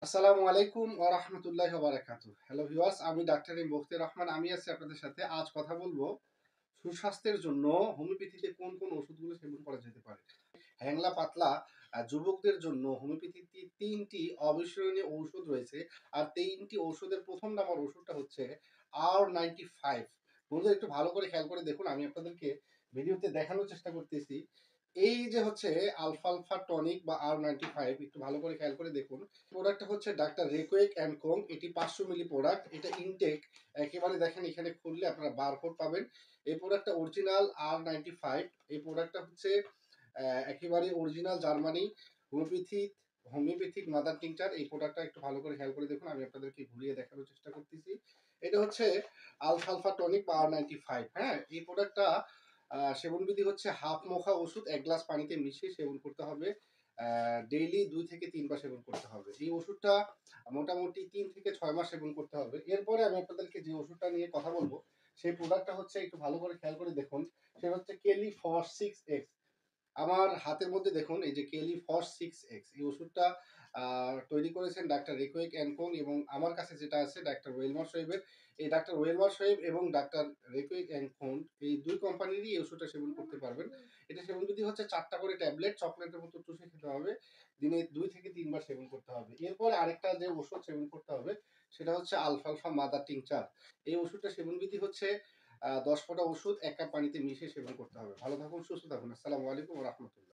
আসসালামু আলাইকুম ওয়া রাহমাতুল্লাহি ওয়া বারাকাতুহু। হ্যালো ভিউয়ার্স, আমি ডাক্তার এম বখতিয়ার রহমান। আমি আছি আপনাদের সাথে। আজ কথা বলবো সুস্বাস্থ্যের জন্য হোমিওপ্যাথিতে কোন কোন ওষুধগুলো সেবন করা যেতে পারে। হ্যাংলা পাতলা যুবকদের জন্য হোমিওপ্যাথিতে ৩টি অবিস্মরণীয় ঔষধ রয়েছে। আর ৩টি ঔষধের ১ম নাম্বার ওষুধটা হচ্ছে R95। বন্ধুরা একটু ভালো করে খেয়াল করে দেখুন, আমি আপনাদেরকে ভিডিওতে দেখানোর চেষ্টা করতেছি। এই যে হচ্ছে আলফালফা টনিক বা R95, একটু ভালো করে খেয়াল করে দেখুন। প্রোডাক্টটা হচ্ছে ডাক্তার রেকোয়েক অ্যান্ড কোং। এটি ৫০০ মিলি প্রোডাক্ট। এটা ইনটেক একেবারে দেখেন, এখানে খুললে আপনারা বারকোড পাবেন। এই প্রোডাক্টটা অরিজিনাল R95। এই প্রোডাক্টটা হচ্ছে একেবারে original Germany homeopathic mother tincture. এই প্রোডাক্টটা একটু ভালো করে খেয়াল করে দেখুন, আমি আপনাদেরকে ঘুরিয়ে দেখানোর চেষ্টা করতেছি। এটা হচ্ছে আলফালফা টনিক বা R95। হ্যাঁ, এই প্রোডাক্টটা সেবনবিধি হচ্ছে হাফ মোখা ওষুধ ১ গ্লাস পানিতে মিশিয়ে সেবন করতে হবে। ডেইলি ২ থেকে ৩ বার সেবন করতে হবে। এই ওষুধটা মোটামুটি ৩ থেকে ৬ মাস সেবন করতে হবে। এরপরে আমি আপনাদেরকে যে ওষুধটা নিয়ে কথা বলব, সেই প্রোডাক্টটা হচ্ছে একটু ভালো করে খেয়াল করে দেখুন। সেটা হচ্ছে কেলিফস 6X। আমার হাতের মধ্যে দেখুন, এই যে কেলিফস 6X, এই ওষুধটা তৈরি করেছেন ডাক্তার রেকোয়েক অ্যান্ড কোং, এবং আমার কাছে যেটা আছে ডাক্তার ওয়েলমার সাহেবের। এই ডাক্তার ওয়েলমার সাহেব এবং ডাক্তার রেকোয়েক অ্যান্ড কোং এই ২ কোম্পানিরই এই ওষুধটা সেবন করতে পারবেন। এটা সেবন বিধি হচ্ছে ৪ টা করে ট্যাবলেট চকলেটের মতো চুষে খেতে হবে। দিনে ২ থেকে ৩ বার সেবন করতে হবে। এরপরে আরেকটা যে ওষুধ সেবন করতে হবে সেটা হচ্ছে আলফালফা মাদার টিংচার। এই ওষুধটা সেবন বিধি হচ্ছে ১০ ফোঁটা ওষুধ ১ কাপ পানিতে মিশিয়ে সেবন করতে হবে। ভালো থাকুন, সুস্থ থাকুন। আসসালামু আলাইকুম ওয়া রাহমাতুল্লাহ।